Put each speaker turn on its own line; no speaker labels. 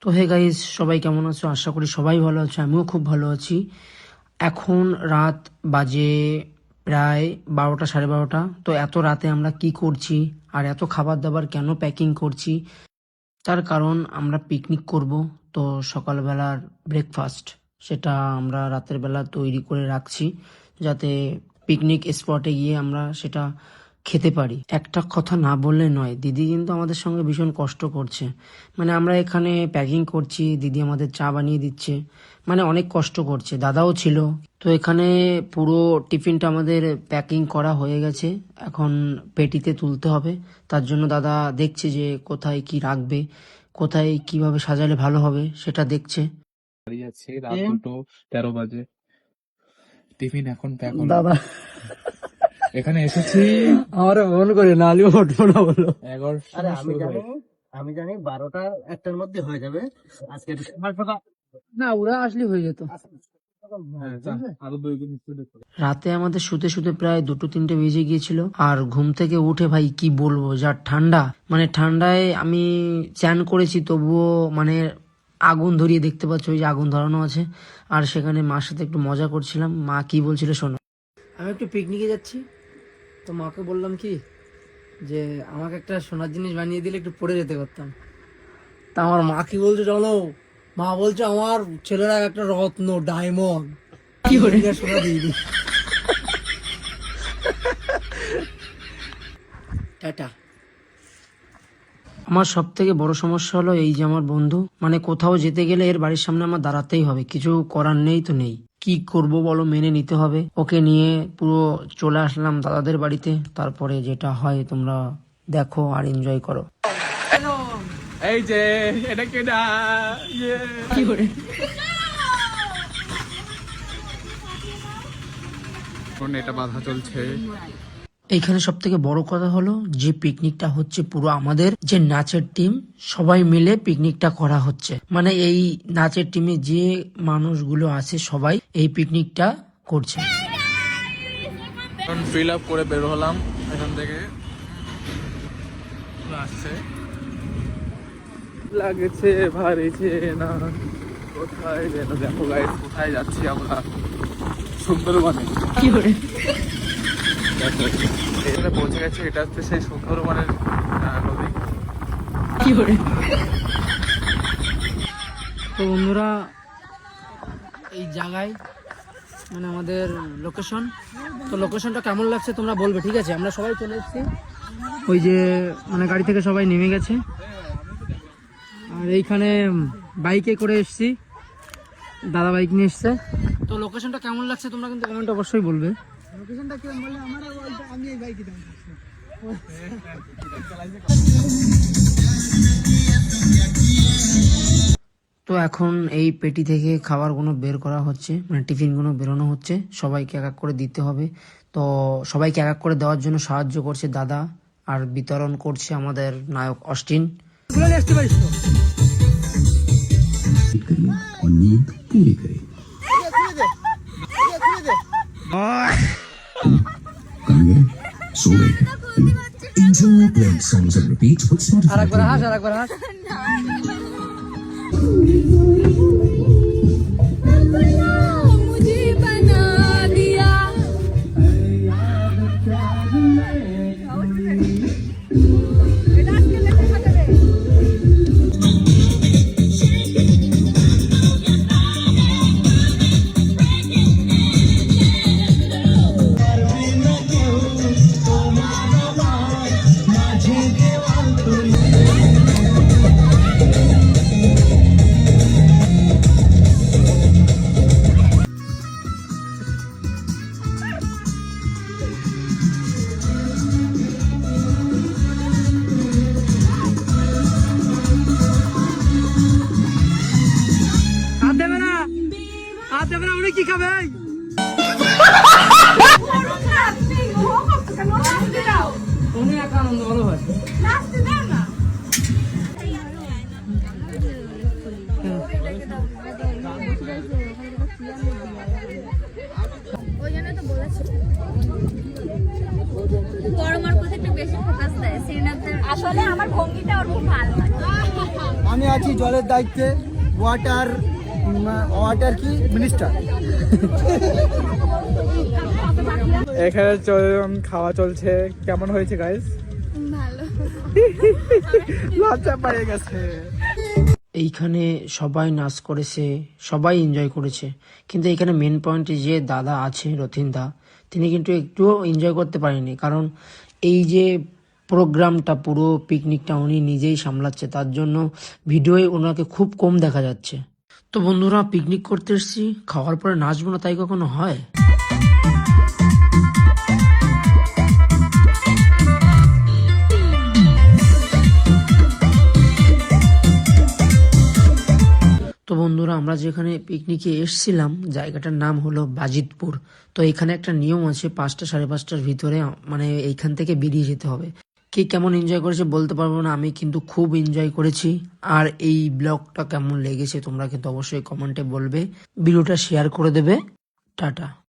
তো hey guys, সবাই কেমন আছো? আশা করি সবাই ভালো আছো, আমিও খুব ভালো আছি। এখন রাত বাজে প্রায় 12টা, 12:30। তো এত রাতে আমরা কি করছি আর এত খাবার দাবার কেন প্যাকিং করছি? তার কারণ আমরা পিকনিক করব। তো সকালবেলার ব্রেকফাস্ট সেটা আমরা রাতের বেলা তৈরি করে রাখছি, যাতে পিকনিক স্পটে গিয়ে আমরা সেটা খেতে পারি। একটা কথা না বললে নয়, দিদি কিন্তু আমাদের সঙ্গে ভীষণ কষ্ট করছে। মানে আমরা এখানে প্যাকিং করছি, দিদি আমাদের চা বানিয়ে দিচ্ছে, মানে অনেক কষ্ট করছে। দাদাও ছিল। তো এখানে পুরো টিফিনটা আমাদের প্যাকিং করা হয়ে গেছে, এখন পেটিতে তুলতে হবে। তার জন্য দাদা দেখছে যে কোথায় কি রাখবে, কোথায় কিভাবে সাজালে ভালো হবে সেটা দেখছে।
বাড়ি যাচ্ছি রাত 2:13 বাজে। টিফিন এখন প্যাক হলো।
দাদা
এখানে এসেছি
আমার মন করে না, আলিও উঠবো না বলো।
11টার
আরে
সময়
আমি
শুরু
জানি,
হয়।
আমি জানি 12টা 1টার মধ্যে হয়ে যাবে আজকে একটু সকাল সকাল।
না, ওরা আসলে হয়ে যেত।
হ্যাঁ, আরো 2 দিন স্টুডেন্ট।
রাতে আমাদের শুতে শুতে প্রায় 2-3টে বেজে গিয়েছিল। আর ঘুম থেকে উঠে ভাই কি বলবো, যা ঠান্ডা, মানে ঠান্ডায় আমি চ্যান করেছি তবুও মানে আগুন ধরিয়ে দেখতে পাচ্ছ, ওই যে আগুন ধরানো আছে। আর সেখানে মার সাথে একটু মজা করছিলাম। মা কি বলছিল শোনো। আমি একটু পিকনিকে যাচ্ছি, তো মাকে বললাম কি যে আমাকে একটা সোনার জিনিস বানিয়ে দিলে একটু পরে যেতে পারতাম। তা আমার মা কি বলছে চলো, মা বলছে আমার ছেলেরা একটা রত্ন ডায়মন্ড কি করে সোনা দিয়ে দিই। টাটা। আমার সব থেকে বড় সমস্যা হলো এই যে আমার বন্ধু, মানে কোথাও যেতে গেলে এর বাড়ির সামনে আমার দাঁড়াতেই হবে, কিছু করার নেই তো নেই, কি করব বলো, মেনে নিতে হবে। ওকে নিয়ে পুরো চলে আসলাম দাদাদের বাড়িতে। তারপরে যেটা হয় তোমরা দেখো আর এনজয় করো।
এই যে এটা কেডা? ইয়ে
কি করে
এখন এটা বাধা চলছে।
এইখানে সব থেকে বড় কথা হলো যে পিকনিকটা হচ্ছে পুরো আমাদের যে নাচের টিম সবাই মিলে পিকনিকটা করা হচ্ছে, মানে এই নাচের টিমে যে মানুষগুলো আছে সবাই এই পিকনিকটা করছে।
এখন ফিল আপ করে বের হলাম এখান থেকে। আসছে লাগেছে ভারিছে না, কোথায় যেন দেখো গাইস, কোথায় যাচ্ছি আমরা? সুন্দরবনে।
কি করে
এখানে পৌঁছে গেছে, এটা হচ্ছে সেই সুন্দরবনের নদী।
কি করে তো বন্ধুরা, এই জায়গায় মানে আমাদের লোকেশন, তো লোকেশনটা কেমন লাগছে তোমরা বলবে, ঠিক আছে? আমরা সবাই চলে এসেছি, ওই যে মানে গাড়ি থেকে সবাই নেমে গেছে। আর এইখানে বাইকে করে এসেছি, দাদা বাইক নিয়ে এসছে। তো লোকেশনটা কেমন লাগছে তোমরা কিন্তু কমেন্টে অবশ্যই বলবে। লোকেশনটা কেমন বললে আমার আমি এই বাইকে দাম। তো এখন এই পেটি থেকে খাবারগুলো বের করা হচ্ছে, মানে টিফিনগুলো বেরোনো হচ্ছে, সবাইকে এক এক করে দিতে হবে। তো সবাইকে এক এক করে দেওয়ার জন্য সাহায্য করছে দাদা, আর বিতরণ করছে আমাদের নায়ক অস্টিন।
और नींद पूरी करें। कहाँ गए? सो गए क्या? Enjoy playing songs and repeat with Spotify.
मुझे बना दिया
হাত দেবে না, হাত দেবে না, উনি কি খাবে? উনি একা আনন্দ ভালো হয়।
গরম আর কোথায় একটু বেশি ফোকাস দেয় শ্রীনাথের, আসলে আমার ভঙ্গিটা ওর খুব ভালো লাগে।
আমি আছি জলের দায়িত্বে, ওয়াটার কি মিনিস্টার।
এখানে খাওয়া চলছে, কেমন হয়েছে গাইস?
ভালো।
লজ্জা পেয়ে গেছে।
এইখানে সবাই নাচ করেছে, সবাই এনজয় করেছে, কিন্তু এখানে মেন পয়েন্টে যে দাদা আছে রথিন দা, তিনি কিন্তু একটুও এনজয় করতে পারেনি, কারণ এই যে প্রোগ্রামটা পুরো পিকনিকটা উনি নিজেই সামলাচ্ছে, তার জন্য ভিডিওয়ে ওনাকে খুব কম দেখা যাচ্ছে। তো বন্ধুরা, পিকনিক করতে এসেছি, খাওয়ার পরে নাচবো না তাই কখনো হয়? তো বন্ধুরা, আমরা যেখানে পিকনিকে এসছিলাম জায়গাটার নাম হলো বাজিতপুর। তো এখানে একটা নিয়ম আছে, 5টা 5:30টার ভিতরে মানে এইখান থেকে বেরিয়ে যেতে হবে। কে কেমন এনজয় করেছে বলতে পারবো না, আমি কিন্তু খুব এনজয় করেছি। আর এই ব্লগটা কেমন লেগেছে তোমরা কিন্তু অবশ্যই কমেন্টে বলবে, ভিডিওটা শেয়ার করে দেবে। টাটা।